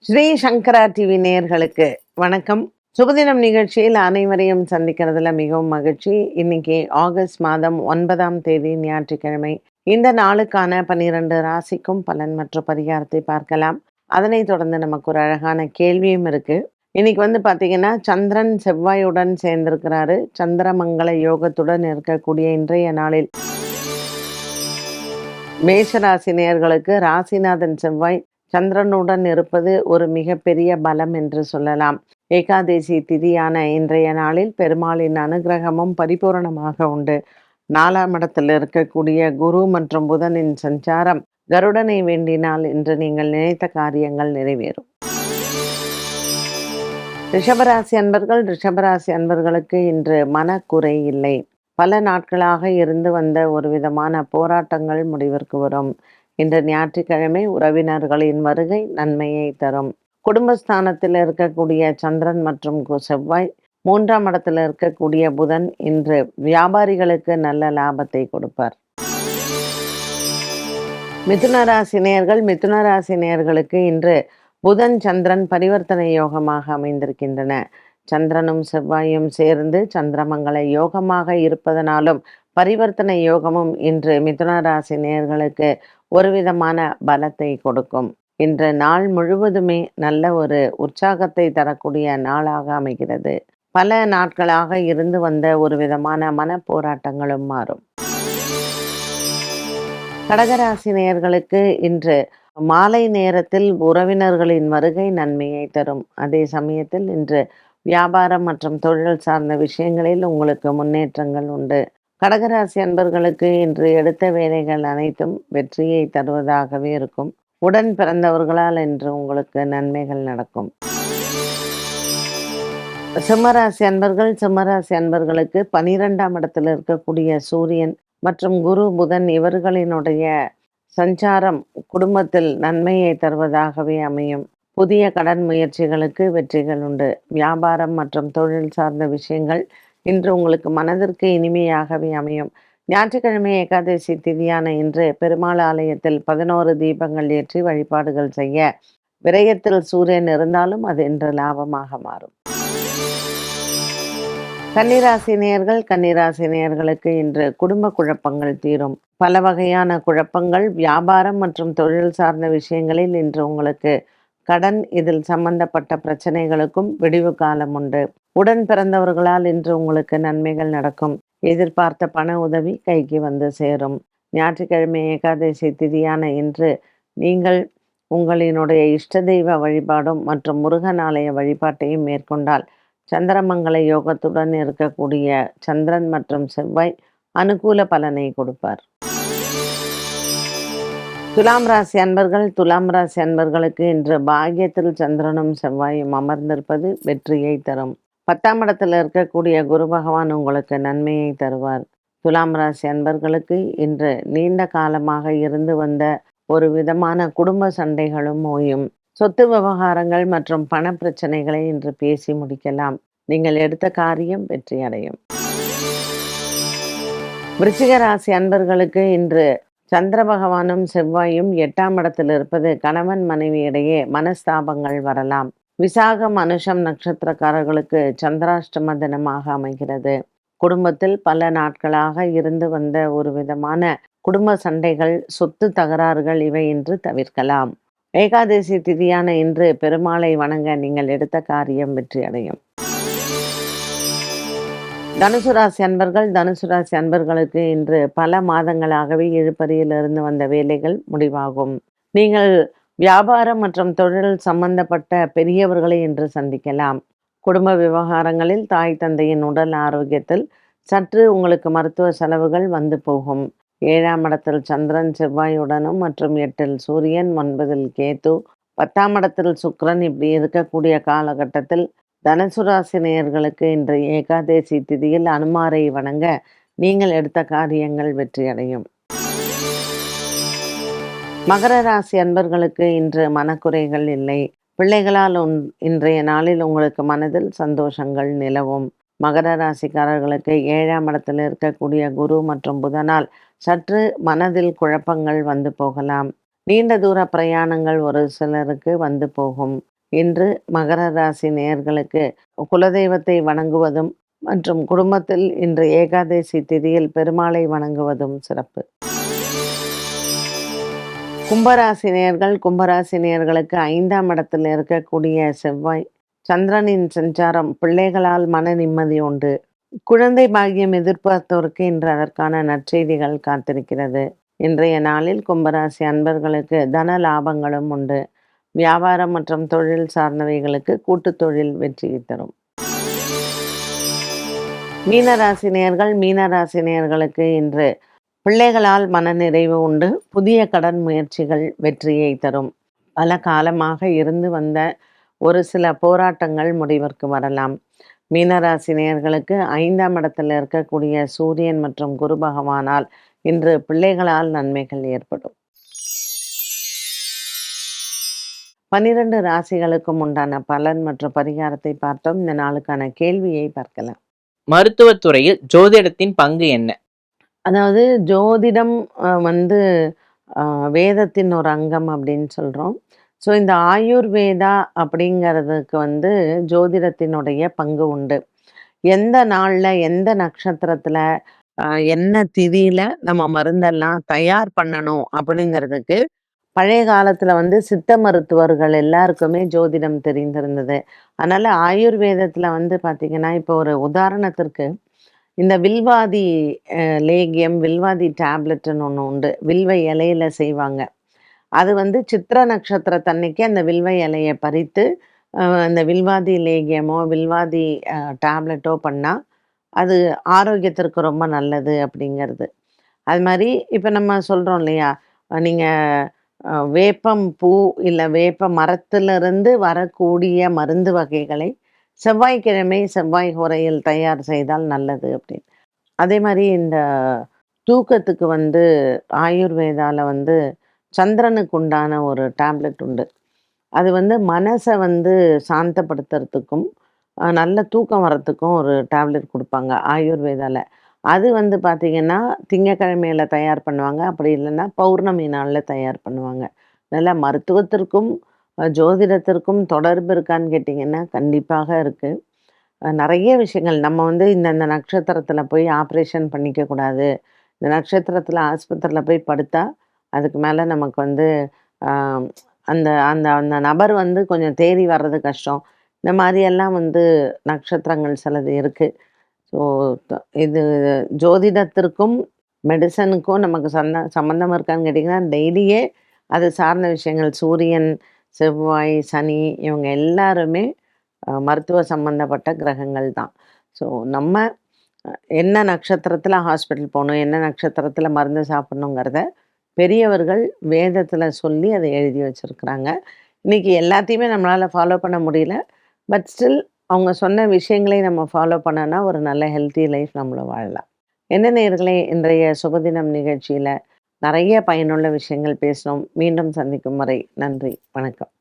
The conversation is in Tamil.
ஸ்ரீ சங்கரா டிவி நேயர்களுக்கு வணக்கம். சுபதினம் நிகழ்ச்சியில் அனைவரையும் சந்திக்கிறதுல மிகவும் மகிழ்ச்சி. இன்னைக்கு ஆகஸ்ட் மாதம் 9ஆம் தேதி ஞாயிற்றுக்கிழமை. இந்த நாளுக்கான 12 ராசிக்கும் பலன் மற்றும் பரிகாரத்தை பார்க்கலாம். அதனைத் தொடர்ந்து நமக்கு ஒரு அழகான கேள்வியும் இருக்கு. இன்னைக்கு பார்த்தீங்கன்னா, சந்திரன் செவ்வாயுடன் சேர்ந்திருக்கிறாரு. சந்திரமங்கல யோகத்துடன் இருக்கக்கூடிய இன்றைய நாளில் மேஷராசி நேயர்களுக்கு ராசிநாதன் செவ்வாய் சந்திரனுடன் இருப்பது ஒரு மிகப்பெரிய பலம் என்று சொல்லலாம். ஏகாதேசி திதியான இன்றைய நாளில் பெருமாளின் அனுகிரகமும் பரிபூரணமாக உண்டு. 4ஆம் இடத்தில் இருக்கக்கூடிய குரு மற்றும் புதனின் சஞ்சாரம் கருடனை வேண்டினால் இன்று நீங்கள் நினைத்த காரியங்கள் நிறைவேறும். ரிஷபராசி அன்பர்களுக்கு இன்று மனக்குறை இல்லை. பல நாட்களாக இருந்து வந்த ஒரு விதமான போராட்டங்கள் முடிவிற்கு வரும். இன்று ஞாயிற்றுக்கிழமை உறவினர்களின் வருகை நன்மையை தரும். குடும்பஸ்தானத்தில் இருக்கக்கூடிய சந்திரன் மற்றும் செவ்வாய், 3ஆம் இடத்தில் இருக்கக்கூடிய புதன் இன்று வியாபாரிகளுக்கு நல்ல லாபத்தை கொடுப்பார். மிதுன நேயர்களுக்கு இன்று புதன் சந்திரன் பரிவர்த்தனை யோகமாக அமைந்திருக்கின்றன. சந்திரனும் செவ்வாயும் சேர்ந்து சந்திரமங்கல யோகமாக இருப்பதனாலும் பரிவர்த்தனை யோகமும் இன்று மிதுன ராசி நேயர்களுக்கு ஒரு விதமான பலத்தை கொடுக்கும். இன்று நாள் முழுவதுமே நல்ல ஒரு உற்சாகத்தை தரக்கூடிய நாளாக அமைகிறது. பல நாட்களாக இருந்து வந்த ஒரு விதமான மன போராட்டங்களும் மாறும். கடகராசி நேயர்களுக்கு இன்று மாலை நேரத்தில் உறவினர்களின் வருகை நன்மையை தரும். அதே சமயத்தில் இன்று வியாபாரம் மற்றும் தொழில் சார்ந்த விஷயங்களில் உங்களுக்கு முன்னேற்றங்கள் உண்டு. கடகராசி அன்பர்களுக்கு இன்று எடுத்த வேலைகள் அனைத்தும் வெற்றியை தருவதாகவே இருக்கும். உடன் பிறந்தவர்களால் இன்று உங்களுக்கு நன்மைகள் நடக்கும். சிம்மராசி அன்பர்களுக்கு 12ஆம் இடத்தில் இருக்கக்கூடிய சூரியன் மற்றும் குரு புதன் இவர்களினுடைய சஞ்சாரம் குடும்பத்தில் நன்மையை தருவதாகவே அமையும். புதிய கடன் முயற்சிகளுக்கு வெற்றிகள் உண்டு. வியாபாரம் மற்றும் தொழில் சார்ந்த விஷயங்கள் இன்று உங்களுக்கு மனதிற்கு இனிமையாகவே அமையும். ஞாயிற்றுக்கிழமை ஏகாதசி திதியான இன்று பெருமாள் ஆலயத்தில் 11 தீபங்கள் ஏற்றி வழிபாடுகள் செய்ய. விரயத்தில் சூரியன் இருந்தாலும் அது இன்று லாபமாக மாறும். கன்னிராசி நேயர்களுக்கு இன்று குடும்ப குழப்பங்கள் தீரும். பல வகையான குழப்பங்கள் வியாபாரம் மற்றும் தொழில் சார்ந்த விஷயங்களில் இன்று உங்களுக்கு கடன் இதில் சம்பந்தப்பட்ட பிரச்சனைகளுக்கும் விடிவு காலம் உண்டு. உடன் பிறந்தவர்களால் இன்று உங்களுக்கு நன்மைகள் நடக்கும். எதிர்பார்த்த பண உதவி கைக்கு வந்து சேரும். ஞாயிற்றுக்கிழமை ஏகாதசி திதியான இன்று நீங்கள் உங்களினுடைய இஷ்ட தெய்வ வழிபாடும் மற்றும் முருகன் ஆலய வழிபாட்டையும் மேற்கொண்டால் சந்திரமங்கல யோகத்துடன் இருக்கக்கூடிய சந்திரன் மற்றும் செவ்வாய் அனுகூல பலனை கொடுப்பார். துலாம் ராசி அன்பர்களுக்கு இன்று பாக்கியத்தில் சந்திரனும் செவ்வாயும் அமர்ந்திருப்பது வெற்றியை தரும். 10ஆம் இடத்தில் இருக்கக்கூடிய குரு பகவான் உங்களுக்கு நன்மையை தருவார். துலாம் ராசி அன்பர்களுக்கு இன்று நீண்ட காலமாக இருந்து வந்த ஒரு விதமான குடும்ப சண்டைகளும் ஓயும். சொத்து விவகாரங்கள் மற்றும் பண பிரச்சனைகளை இன்று பேசி முடிக்கலாம். நீங்கள் எடுத்த காரியம் வெற்றி அடையும். விருச்சிக ராசி அன்பர்களுக்கு இன்று சந்திர பகவானும் செவ்வாயும் 8ஆம் இடத்தில் இருப்பது கணவன் மனைவி இடையே மனஸ்தாபங்கள் வரலாம். விசாகம் அனுஷம் நட்சத்திரக்காரர்களுக்கு சந்திராஷ்டம தினமாக அமைகிறது. குடும்பத்தில் பல நாட்களாக இருந்து வந்த ஒரு விதமான குடும்ப சண்டைகள், சொத்து தகராறுகள் இவை இன்று தவிர்க்கலாம். ஏகாதசி திதியான இன்று பெருமாளை வணங்க நீங்கள் எடுத்த காரியம் வெற்றி அடையும். தனுசு ராசி அன்பர்களுக்கு இன்று பல மாதங்களாகவே இழுபறியில் இருந்து வந்த வேலைகள் முடிவாகும். நீங்கள் வியாபாரம் மற்றும் தொழில் சம்பந்தப்பட்ட பெரியவர்களை இன்று சந்திக்கலாம். குடும்ப விவகாரங்களில் தாய் தந்தையின் உடல் ஆரோக்கியத்தில் சற்று உங்களுக்கு மருத்துவ செலவுகள் வந்து போகும். 7ஆம் இடத்தில் சந்திரன் செவ்வாயுடனும் மற்றும் 8இல் சூரியன் 9இல் கேது 10ஆம் இடத்தில் சுக்கிரன் இப்படி இருக்கக்கூடிய காலகட்டத்தில் தனுசு ராசி நேயர்களுக்கு இன்று ஏகாதசி திதியில் அனுமாரை வணங்க நீங்கள் எடுத்த காரியங்கள் வெற்றியடையும். மகர ராசி அன்பர்களுக்கு இன்று மனக்குறைகள் இல்லை. பிள்ளைகளால் இன்றைய நாளில் உங்களுக்கு மனதில் சந்தோஷங்கள் நிலவும். மகர ராசிக்காரர்களுக்கு 7ஆம் இடத்தில் இருக்கக்கூடிய குரு மற்றும் புதனால் சற்று மனதில் குழப்பங்கள் வந்து போகலாம். நீண்ட தூர பிரயாணங்கள் ஒரு சிலருக்கு வந்து போகும். இன்று மகர ராசி நேயர்களுக்கு குலதெய்வத்தை வணங்குவதும் மற்றும் குடும்பத்தில் இன்று ஏகாதசி திதியில் பெருமாளை வணங்குவதும் சிறப்பு. கும்பராசி நேயர்களுக்கு 5ஆம் இடத்தில் இருக்கக்கூடிய செவ்வாய் சந்திரனின் சஞ்சாரம் பிள்ளைகளால் மன நிம்மதி உண்டு. குழந்தை பாக்கியம் எதிர்பார்த்தோருக்கு இன்று அதற்கான நற்செய்திகள் காத்திருக்கிறது. இன்றைய நாளில் கும்பராசி அன்பர்களுக்கு தன லாபங்களும் உண்டு. வியாபாரம் மற்றும் தொழில் சார்ந்தவைகளுக்கு கூட்டுத் தொழில் வெற்றியை தரும். மீனராசி நேயர்களுக்கு இன்று பிள்ளைகளால் மனநிறைவு உண்டு. புதிய கடன் முயற்சிகள் வெற்றியை தரும். பல காலமாக இருந்து வந்த ஒரு சில போராட்டங்கள் முடிவிற்கு வரலாம். மீனராசி நேயர்களுக்கு 5ஆம் இடத்தில் இருக்கக்கூடிய சூரியன் மற்றும் குரு பகவானால் இன்று பிள்ளைகளால் நன்மைகள் ஏற்படும். 12 ராசிகளுக்கும் உண்டான பலன் மற்றும் பரிகாரத்தை பார்த்தோம். இந்த நாளுக்கான கேள்வியை பார்க்கலாம். மருத்துவத்துறையில் ஜோதிடத்தின் பங்கு என்ன? அதாவது ஜோதிடம் வந்து வேதத்தின் ஒரு அங்கம் அப்படின்னு சொல்கிறோம். ஸோ இந்த ஆயுர்வேதா அப்படிங்கிறதுக்கு வந்து ஜோதிடத்தினுடைய பங்கு உண்டு. எந்த நாளில் எந்த நட்சத்திரத்தில் என்ன திதியில் நம்ம மருந்தெல்லாம் தயார் பண்ணணும் அப்படிங்கிறதுக்கு பழைய காலத்தில் வந்து சித்த மருத்துவர்கள் எல்லாருக்குமே ஜோதிடம் தெரிந்திருந்தது. அதனால் ஆயுர்வேதத்தில் வந்து பார்த்திங்கன்னா இப்போ ஒரு உதாரணத்திற்கு இந்த வில்வாதி லேகியம் வில்வாதி டேப்லெட்டுன்னு ஒன்று உண்டு. வில்வ இலையில செய்வாங்க. அது வந்து சித்திர நட்சத்திரத்தன்னைக்கு அந்த வில்வ இலையை பறித்து அந்த வில்வாதி லேகியமோ வில்வாதி டேப்லெட்டோ பண்ணால் அது ஆரோக்கியத்திற்கு ரொம்ப நல்லது அப்படிங்கிறது. அது மாதிரி இப்போ நம்ம சொல்கிறோம் இல்லையா, நீங்கள் வேப்பம் பூ இல்லை வேப்ப மரத்திலிருந்து வரக்கூடிய மருந்து வகைகளை செவ்வாய்க்கிழமை செவ்வாய் உரையில் தயார் செய்தால் நல்லது அப்படின்னு. அதே மாதிரி இந்த தூக்கத்துக்கு வந்து ஆயுர்வேதாவில் வந்து சந்திரனுக்கு உண்டான ஒரு டேப்லெட் உண்டு. அது வந்து மனசை வந்து சாந்தப்படுத்துறதுக்கும் நல்ல தூக்கம் வரத்துக்கும் ஒரு டேப்லெட் கொடுப்பாங்க ஆயுர்வேதாவில். அது வந்து பார்த்திங்கன்னா திங்கக்கிழமையில் தயார் பண்ணுவாங்க. அப்படி இல்லைன்னா பௌர்ணமி நாளில் தயார் பண்ணுவாங்க. நல்லா மருத்துவத்திற்கும் ஜோதிடத்திற்கும் தொடர்பு இருக்கான்னு கேட்டிங்கன்னா கண்டிப்பாக இருக்குது. நிறைய விஷயங்கள் நம்ம வந்து இந்த நட்சத்திரத்தில் போய் ஆப்ரேஷன் பண்ணிக்கக்கூடாது, இந்த நட்சத்திரத்தில் ஆஸ்பத்திரியில் போய் படுத்தா அதுக்கு மேலே நமக்கு வந்து அந்த அந்த அந்த நபர் வந்து கொஞ்சம் தேறி வர்றது கஷ்டம். இந்த மாதிரியெல்லாம் வந்து நட்சத்திரங்கள் சிலது இருக்குது. ஸோ இது ஜோதிடத்திற்கும் மெடிசனுக்கும் நமக்கு சம்மந்தம் இருக்கான்னு கேட்டிங்கன்னா டெய்லியே அது சார்ந்த விஷயங்கள் சூரியன், செவ்வாய், சனி இவங்க எல்லாருமே மருத்துவ சம்மந்தப்பட்ட கிரகங்கள் தான். ஸோ நம்ம என்ன நட்சத்திரத்தில் ஹாஸ்பிட்டல் போகணும், என்ன நட்சத்திரத்தில் மருந்து சாப்பிட்ணுங்கிறத பெரியவர்கள் வேதத்தில் சொல்லி அதை எழுதி வச்சுருக்குறாங்க. இன்றைக்கி எல்லாத்தையுமே நம்மளால் ஃபாலோ பண்ண முடியல. பட் ஸ்டில் அவங்க சொன்ன விஷயங்களை நம்ம ஃபாலோ பண்ணோன்னா ஒரு நல்ல ஹெல்த்தி லைஃப் நம்மளும் வாழலாம். என்ன நேயர்களே, இன்றைய சுபதினம் நிகழ்ச்சியில் நிறைய பயனுள்ள விஷயங்கள் பேசினோம். மீண்டும் சந்திக்கும் வரை நன்றி, வணக்கம்.